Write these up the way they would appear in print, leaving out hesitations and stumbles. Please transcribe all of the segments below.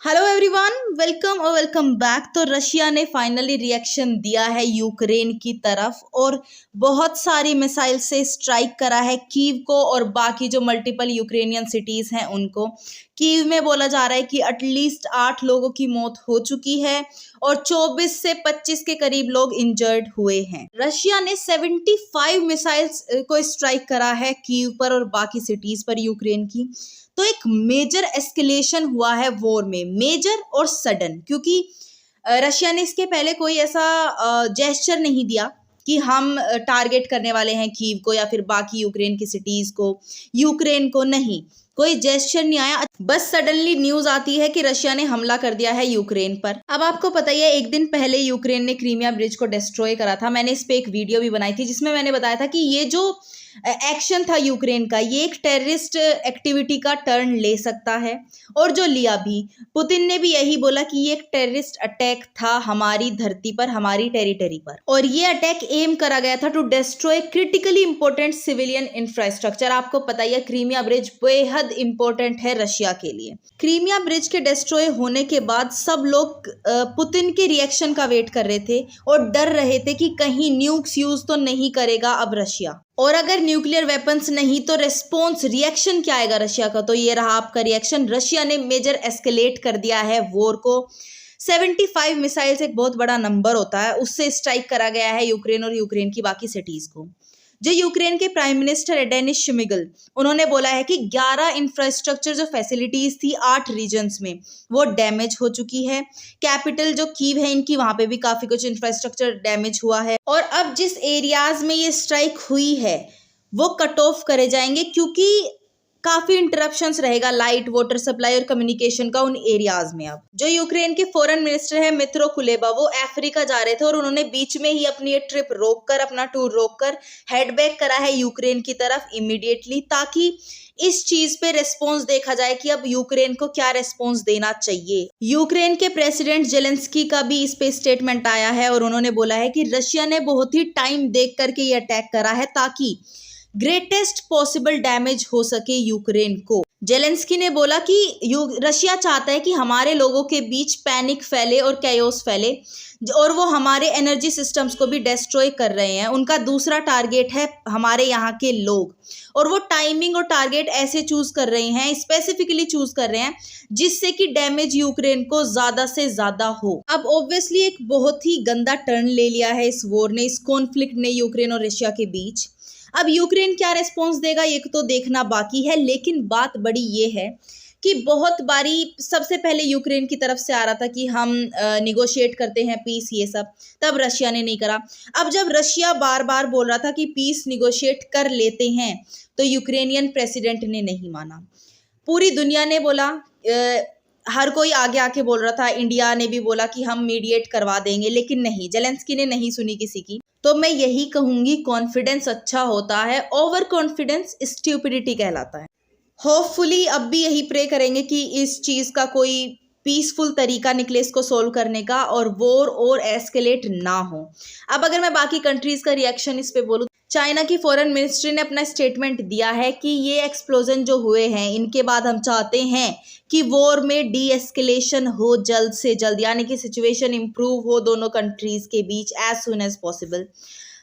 Hello everyone, welcome back. तो Russia ने finally reaction दिया है यूक्रेन की तरफ और बहुत सारी मिसाइल से स्ट्राइक करा है कीव को और बाकी जो मल्टीपल यूक्रेनियन सिटीज हैं उनको। कीव में बोला जा रहा है कि एटलीस्ट 8 लोगों की मौत हो चुकी है और 24 से 25 के करीब लोग इंजर्ड हुए हैं। रशिया ने 75 मिसाइल्स को स्ट्राइक करा है कीव पर और बाकी सिटीज पर यूक्रेन की। तो एक मेजर एस्केलेशन हुआ है वॉर में, मेजर और सडन, क्योंकि रशिया ने इसके पहले कोई ऐसा जेस्चर नहीं दिया कि हम टारगेट करने वाले हैं कीव को या फिर बाकी यूक्रेन की सिटीज को, यूक्रेन को नहीं, कोई जेस्चर नहीं आया। बस सडनली न्यूज आती है कि रशिया ने हमला कर दिया है यूक्रेन पर। अब आपको पता ही है, एक दिन पहले यूक्रेन ने क्रीमिया ब्रिज को डिस्ट्रॉय करा था। मैंने इस पे एक वीडियो भी बनाई थी जिसमें मैंने बताया था कि ये जो एक्शन था यूक्रेन का, ये एक टेररिस्ट एक्टिविटी का टर्न ले सकता है और जो लिया भी। पुतिन ने भी यही बोला कि ये एक टेररिस्ट अटैक था हमारी धरती पर, हमारी टेरिटरी पर, और ये अटैक एम करा गया था to destroy critically important civilian infrastructure. आपको पता ही है, क्रीमिया ब्रिज बेहद इंपॉर्टेंट है रशिया के लिए। क्रीमिया ब्रिज के डिस्ट्रॉय होने के बाद सब लोग पुतिन के रिएक्शन का वेट कर रहे थे और डर रहे थे कि कहीं न्यूक्स यूज तो नहीं करेगा अब रशिया, और अगर न्यूक्लियर वेपन्स नहीं तो रेस्पॉन्स, रिएक्शन क्या आएगा रशिया का। तो ये रहा आपका रिएक्शन। रशिया ने मेजर एस्केलेट कर दिया है वॉर को। 75 मिसाइल्स एक बहुत बड़ा नंबर होता है, उससे स्ट्राइक करा गया है यूक्रेन और यूक्रेन की बाकी सिटीज को। जो यूक्रेन के प्राइम मिनिस्टर है डेनिस शिमिगल, उन्होंने बोला है कि 11 इंफ्रास्ट्रक्चर जो फैसिलिटीज थी 8 रीजन्स में, वो डैमेज हो चुकी है। कैपिटल जो कीव है इनकी, वहां पे भी काफी कुछ इंफ्रास्ट्रक्चर डैमेज हुआ है और अब जिस एरियाज में ये स्ट्राइक हुई है वो कट ऑफ करे जाएंगे, क्योंकि काफी इंटरप्शंस रहेगा लाइट, वाटर सप्लाई और कम्युनिकेशन का उन एरियाज में। अब जो यूक्रेन के फॉरेन मिनिस्टर है मित्रो कुलेबा, वो अफ्रीका जा रहे थे और उन्होंने बीच में ही अपनी ये ट्रिप रोककर, अपना टूर रोककर हेड बैक करा है यूक्रेन की तरफ इमीडिएटली, ताकि इस चीज पे रेस्पॉन्स देखा जाए कि अब यूक्रेन को क्या रेस्पॉन्स देना चाहिए। यूक्रेन के प्रेसिडेंट जेलेंस्की का भी इस पे स्टेटमेंट आया है और उन्होंने बोला है कि रशिया ने बहुत ही टाइम देख करके ये अटैक करा है ताकि ग्रेटेस्ट पॉसिबल डैमेज हो सके यूक्रेन को। जेलेंस्की ने बोला कि रशिया चाहता है कि हमारे लोगों के बीच पैनिक फैले और कैओस फैले और वो हमारे एनर्जी सिस्टम्स को भी डिस्ट्रॉय कर रहे हैं। उनका दूसरा टारगेट है हमारे यहाँ के लोग, और वो टाइमिंग और टारगेट ऐसे चूज कर रहे हैं, स्पेसिफिकली चूज कर रहे हैं जिससे कि डैमेज यूक्रेन को ज्यादा से ज्यादा हो। अब ऑब्वियसली एक बहुत ही गंदा टर्न ले लिया है इस वॉर ने, इस कॉन्फ्लिक्ट ने यूक्रेन और रशिया के बीच। अब यूक्रेन क्या रेस्पॉन्स देगा ये तो देखना बाकी है, लेकिन बात बड़ी ये है कि बहुत बारी सबसे पहले यूक्रेन की तरफ से आ रहा था कि हम निगोशिएट करते हैं पीस, ये सब, तब रशिया ने नहीं करा। अब जब रशिया बार बार बोल रहा था कि पीस निगोशिएट कर लेते हैं तो यूक्रेनियन प्रेसिडेंट ने नहीं माना। पूरी दुनिया ने बोला, हर कोई आगे आके बोल रहा था, इंडिया ने भी बोला कि हम मीडिएट करवा देंगे, लेकिन नहीं, जेलेंस्की ने नहीं सुनी किसी की। तो मैं यही कहूंगी, कॉन्फिडेंस अच्छा होता है, ओवर कॉन्फिडेंस स्ट्यूपिडिटी कहलाता है। होपफुली अब भी यही प्रे करेंगे कि इस चीज का कोई पीसफुल तरीका निकले इसको सोल्व करने का और वॉर और एस्केलेट ना हो। अब अगर मैं बाकी कंट्रीज का रिएक्शन इस पे बोलूं, चाइना की फॉरेन मिनिस्ट्री ने अपना स्टेटमेंट दिया है कि ये एक्सप्लोजन जो हुए हैं इनके बाद हम चाहते हैं कि वॉर में डी एस्केलेशन हो जल्द से जल्द, यानी कि सिचुएशन इंप्रूव हो दोनों कंट्रीज के बीच एज सुन एज पॉसिबल।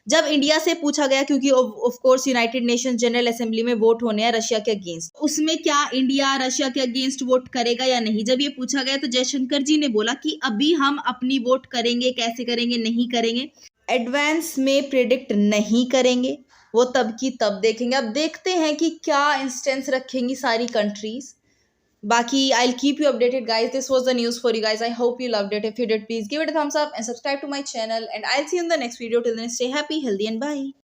जब इंडिया से पूछा गया, क्योंकि of course United Nations general assembly में वोट होने हैं रशिया के अगेंस्ट, उसमें क्या इंडिया रशिया के अगेंस्ट वोट करेगा या नहीं, जब ये पूछा गया तो जयशंकर जी ने बोला कि अभी हम अपनी वोट करेंगे, कैसे करेंगे नहीं करेंगे, एडवांस में प्रेडिक्ट नहीं करेंगे, वो तब की तब देखेंगे। अब देखते हैं कि क्या इंस्टेंस रखेंगी सारी countries. Baki, I'll keep you updated, guys. This was the news for you guys. I hope you loved it. If you did, please give it a thumbs up and subscribe to my channel. And I'll see you in the next video. Till then, stay happy, healthy, and bye.